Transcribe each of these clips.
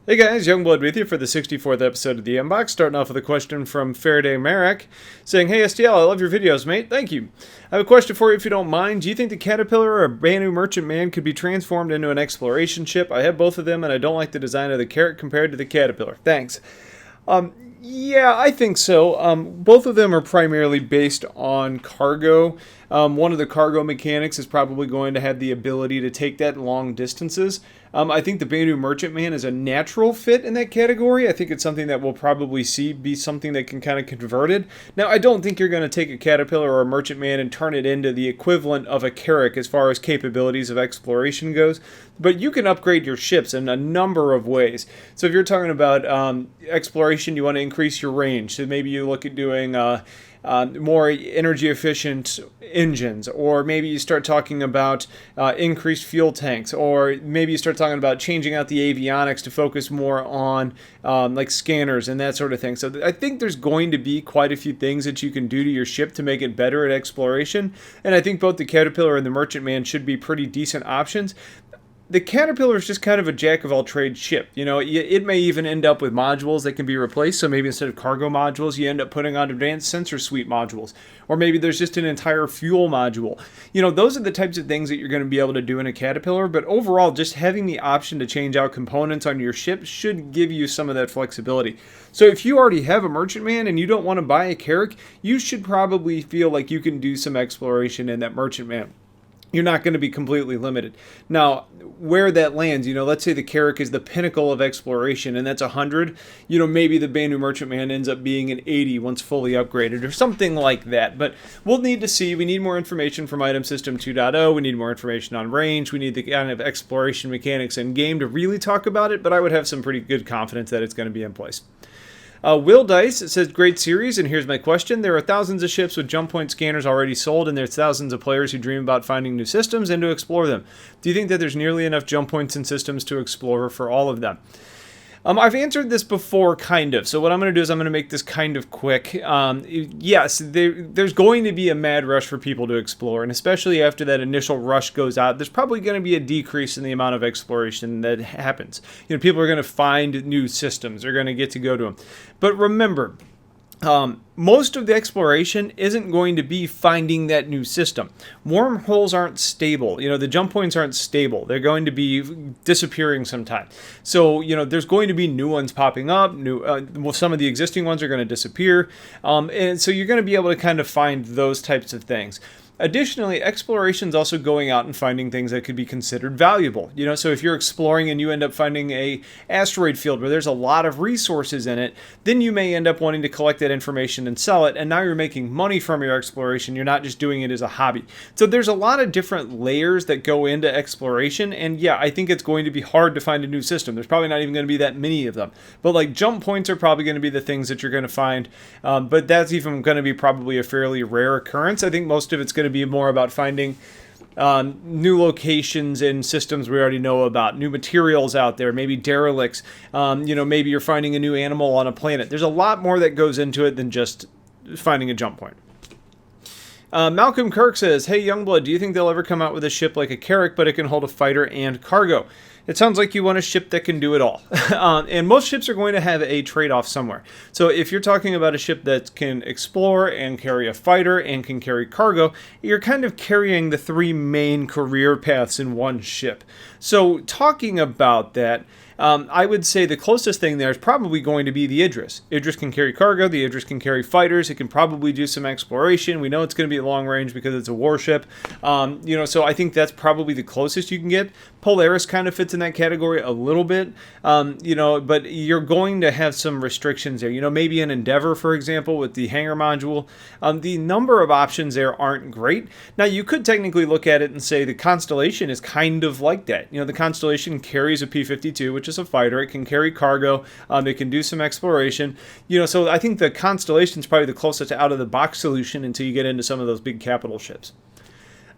Hey guys, Youngblood with you for the 64th episode of the Inbox, starting off with a question from Faraday Marek, saying, "Hey STL, I love your videos, mate. Thank you. I have a question for you if you don't mind. Do you think the Caterpillar or a brand new Merchantman could be transformed into an exploration ship? I have both of them and I don't like the design of the Carrack compared to the Caterpillar. Thanks." Yeah, I think so. Both of them are primarily based on cargo. One of the cargo mechanics is probably going to have the ability to take that long distances. I think the Banu Merchantman is a natural fit in that category. I think it's something that we'll probably see be something that can kind of convert it. Now, I don't think you're going to take a Caterpillar or a Merchantman and turn it into the equivalent of a Carrack as far as capabilities of exploration goes, but you can upgrade your ships in a number of ways. So if you're talking about exploration, you want to increase your range. So maybe you look at doing more energy efficient engines, or maybe you start talking about increased fuel tanks, or maybe you start talking about changing out the avionics to focus more on like scanners and that sort of thing. So I think there's going to be quite a few things that you can do to your ship to make it better at exploration, and I think both the Caterpillar and the Merchantman should be pretty decent options. The Caterpillar is just kind of a jack-of-all-trades ship. You know, it may even end up with modules that can be replaced. So maybe instead of cargo modules, you end up putting on advanced sensor suite modules. Or maybe there's just an entire fuel module. You know, those are the types of things that you're going to be able to do in a Caterpillar. But overall, just having the option to change out components on your ship should give you some of that flexibility. So if you already have a Merchantman and you don't want to buy a Carrack, you should probably feel like you can do some exploration in that Merchantman. You're not going to be completely limited. Now, where that lands, you know, let's say the Carrack is the pinnacle of exploration, and that's 100. You know, maybe the Banu Merchantman ends up being an 80 once fully upgraded, or something like that. But we'll need to see. We need more information from Item System 2.0. We need more information on range. We need the kind of exploration mechanics in game to really talk about it. But I would have some pretty good confidence that it's going to be in place. Will Dice says, "Great series, and here's my question. There are thousands of ships with jump point scanners already sold, and there's thousands of players who dream about finding new systems and to explore them. Do you think that there's nearly enough jump points and systems to explore for all of them?" I've answered this before, kind of. So what I'm going to do is I'm going to make this kind of quick. Yes, there's going to be a mad rush for people to explore, and especially after that initial rush goes out, there's probably going to be a decrease in the amount of exploration that happens. You know, people are going to find new systems. They're going to get to go to them. But remember, most of the exploration isn't going to be finding that new system. Wormholes aren't stable. You know, the jump points aren't stable. They're going to be disappearing sometime. So, you know, there's going to be new ones popping up. Well, some of the existing ones are going to disappear. And so you're going to be able to kind of find those types of things. Additionally, exploration is also going out and finding things that could be considered valuable. You know, so if you're exploring and you end up finding a asteroid field where there's a lot of resources in it, then you may end up wanting to collect that information and sell it, and now you're making money from your exploration. You're not just doing it as a hobby. So there's a lot of different layers that go into exploration, and yeah, I think it's going to be hard to find a new system. There's probably not even going to be that many of them. But like jump points are probably going to be the things that you're going to find, but that's even going to be probably a fairly rare occurrence. I think most of it's going to be more about finding new locations and systems we already know about, new materials out there, maybe derelicts. You know, maybe you're finding a new animal on a planet. There's a lot more that goes into it than just finding a jump point. Malcolm Kirk says, "Hey Youngblood, do you think they'll ever come out with a ship like a Carrack, but it can hold a fighter and cargo?" It sounds like you want a ship that can do it all. And most ships are going to have a trade-off somewhere. So if you're talking about a ship that can explore and carry a fighter and can carry cargo, you're kind of carrying the three main career paths in one ship. So talking about that, I would say the closest thing there is probably going to be the Idris. Idris can carry cargo, the Idris can carry fighters, it can probably do some exploration. We know it's going to be long range because it's a warship. You know, so I think that's probably the closest you can get. Polaris kind of fits in that category a little bit, you know, but you're going to have some restrictions there. You know, maybe an Endeavor, for example, with the hangar module. The number of options there aren't great. Now, you could technically look at it and say the Constellation is kind of like that. You know, the Constellation carries a P-52, which is a fighter. It can carry cargo. It can do some exploration. You know, so I think the Constellation is probably the closest out-of-the-box solution until you get into some of those big capital ships.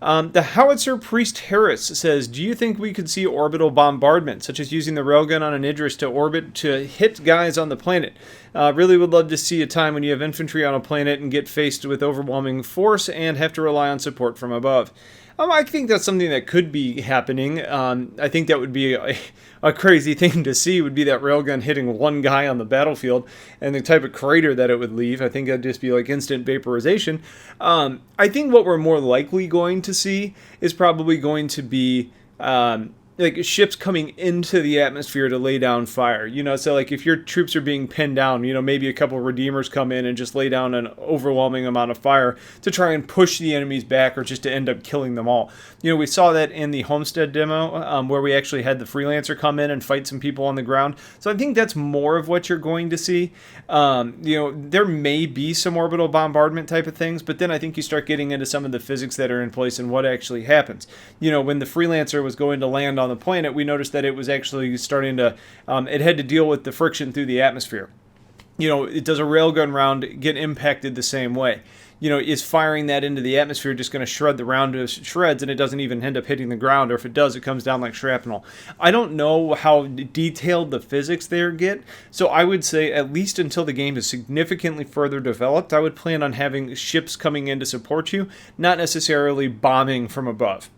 The Howitzer Priest Harris says, "Do you think we could see orbital bombardment, such as using the railgun on an Idris to orbit to hit guys on the planet? Really would love to see a time when you have infantry on a planet and get faced with overwhelming force and have to rely on support from above." I think that's something that could be happening. I think that would be a crazy thing to see, would be that railgun hitting one guy on the battlefield and the type of crater that it would leave. I think that'd just be like instant vaporization. I think what we're more likely going to see is probably going to be like ships coming into the atmosphere to lay down fire. So like if your troops are being pinned down, maybe a couple of Redeemers come in and just lay down an overwhelming amount of fire to try and push the enemies back, or just to end up killing them all. We saw that in the Homestead demo, where we actually had the Freelancer come in and fight some people on the ground. So I think that's more of what you're going to see. There may be some orbital bombardment type of things, but then I think you start getting into some of the physics that are in place and what actually happens. When the Freelancer was going to land on the planet, we noticed that it was actually starting to, it had to deal with the friction through the atmosphere. Does a railgun round get impacted the same way? Is firing that into the atmosphere just going to shred the round to shreds, and it doesn't even end up hitting the ground, or if it does, it comes down like shrapnel? I don't know how detailed the physics there get, so I would say at least until the game is significantly further developed, I would plan on having ships coming in to support you, not necessarily bombing from above.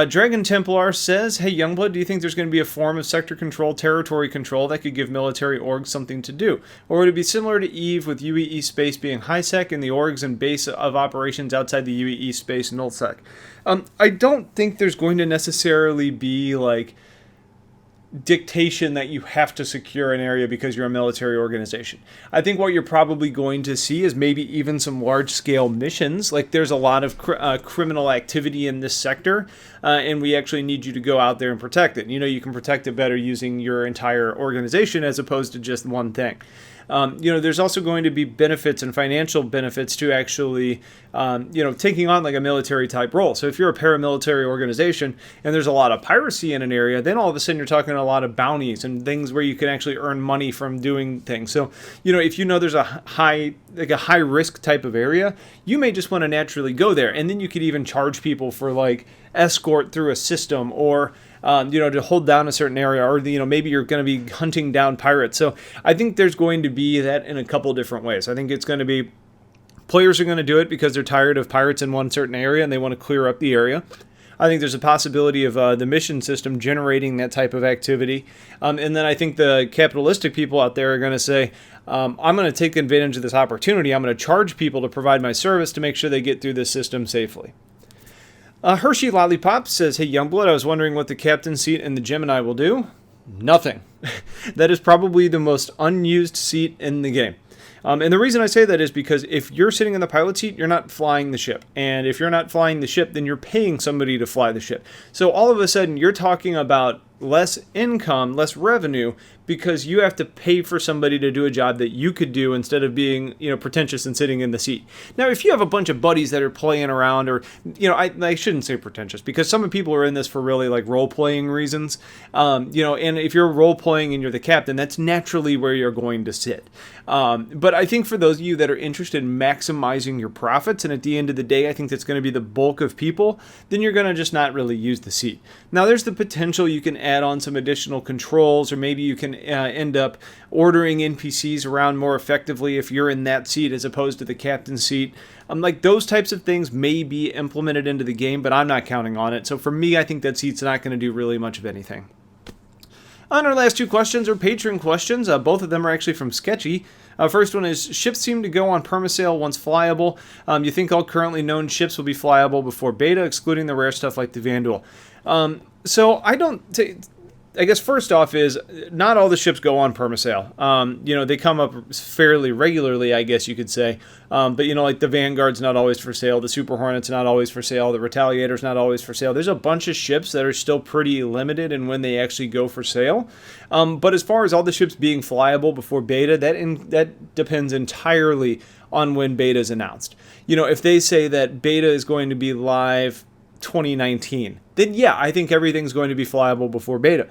Dragon Templar says, hey Youngblood, do you think there's going to be a form of sector control, territory control that could give military orgs something to do? Or would it be similar to EVE with UEE space being high sec and the orgs and base of operations outside the UEE space null sec? I don't think there's going to necessarily be like dictation that you have to secure an area because you're a military organization. I think what you're probably going to see is maybe even some large-scale missions. Like there's a lot of criminal activity in this sector, and we actually need you to go out there and protect it. You can protect it better using your entire organization as opposed to just one thing. There's also going to be benefits and financial benefits to actually, taking on like a military type role. So if you're a paramilitary organization and there's a lot of piracy in an area, then all of a sudden you're talking a lot of bounties and things where you can actually earn money from doing things. So, if there's a high risk type of area, you may just want to naturally go there. And then you could even charge people for like escort through a system, or to hold down a certain area, or maybe you're going to be hunting down pirates. So I think there's going to be that in a couple different ways. I think it's going to be players are going to do it because they're tired of pirates in one certain area and they want to clear up the area. I think there's a possibility of the mission system generating that type of activity. And then I think the capitalistic people out there are going to say, I'm going to take advantage of this opportunity. I'm going to charge people to provide my service to make sure they get through this system safely. Hershey Lollipop says, hey Youngblood, I was wondering what the captain seat in the Gemini will do. Nothing. That is probably the most unused seat in the game. And the reason I say that is because if you're sitting in the pilot seat, you're not flying the ship. And if you're not flying the ship, then you're paying somebody to fly the ship. So all of a sudden, you're talking about less income, less revenue, because you have to pay for somebody to do a job that you could do instead of being, pretentious and sitting in the seat. Now, if you have a bunch of buddies that are playing around, or, I shouldn't say pretentious, because some people are in this for really like role-playing reasons, and if you're role-playing and you're the captain, that's naturally where you're going to sit. But I think for those of you that are interested in maximizing your profits, and at the end of the day, I think that's going to be the bulk of people, then you're going to just not really use the seat. Now, there's the potential you can add on some additional controls, or maybe you can end up ordering NPCs around more effectively if you're in that seat as opposed to the captain's seat. Like those types of things may be implemented into the game, but I'm not counting on it. So for me, I think that seat's not going to do really much of anything. On our last two questions are Patreon questions. Both of them are actually from Sketchy. First one is, ships seem to go on permasail once flyable. You think all currently known ships will be flyable before beta, excluding the rare stuff like the Vandal? So I guess first off is, not all the ships go on permasail. They come up fairly regularly, I guess you could say. But like the Vanguard's not always for sale, the Super Hornet's not always for sale, the Retaliator's not always for sale. There's a bunch of ships that are still pretty limited in when they actually go for sale. But as far as all the ships being flyable before beta, that depends entirely on when beta is announced. If they say that beta is going to be live 2019, then yeah, I think everything's going to be flyable before beta.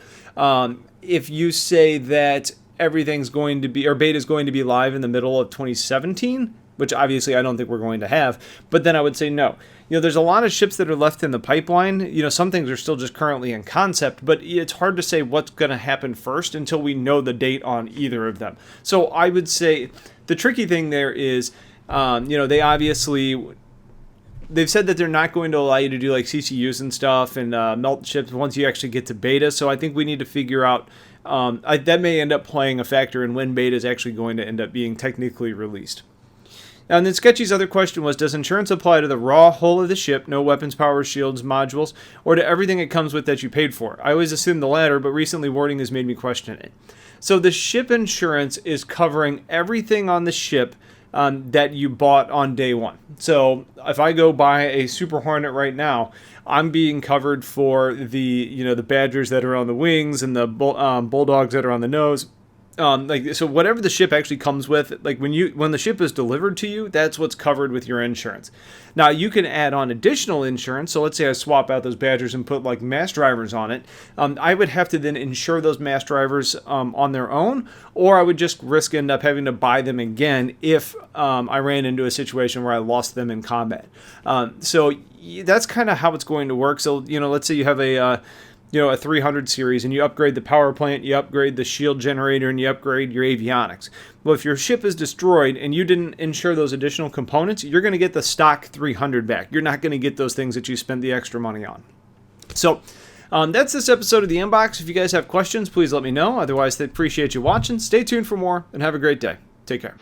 If you say that everything's going to be, or beta is going to be live in the middle of 2017, which obviously I don't think we're going to have, but then I would say no. There's a lot of ships that are left in the pipeline. Some things are still just currently in concept, but it's hard to say what's going to happen first until we know the date on either of them. So I would say the tricky thing there is, they obviously they've said that they're not going to allow you to do like CCUs and stuff and melt ships once you actually get to beta. So I think we need to figure out, that may end up playing a factor in when beta is actually going to end up being technically released. And then Sketchy's other question was, does insurance apply to the raw hull of the ship, no weapons, power, shields, modules, or to everything it comes with that you paid for? I always assumed the latter, but recently wording has made me question it. So the ship insurance is covering everything on the ship that you bought on day one. So if I go buy a Super Hornet right now, I'm being covered for the Badgers that are on the wings and the Bulldogs that are on the nose. So whatever the ship actually comes with, like when the ship is delivered to you, that's what's covered with your insurance. Now you can add on additional insurance. So let's say I swap out those Badgers and put like mass drivers on it. I would have to then insure those mass drivers on their own, or I would just end up having to buy them again if I ran into a situation where I lost them in combat. So that's kind of how it's going to work. So let's say you have a 300 series, and you upgrade the power plant, you upgrade the shield generator, and you upgrade your avionics. Well, if your ship is destroyed and you didn't insure those additional components, you're going to get the stock 300 back. You're not going to get those things that you spent the extra money on. So that's this episode of The Inbox. If you guys have questions, please let me know. Otherwise, I appreciate you watching. Stay tuned for more, and have a great day. Take care.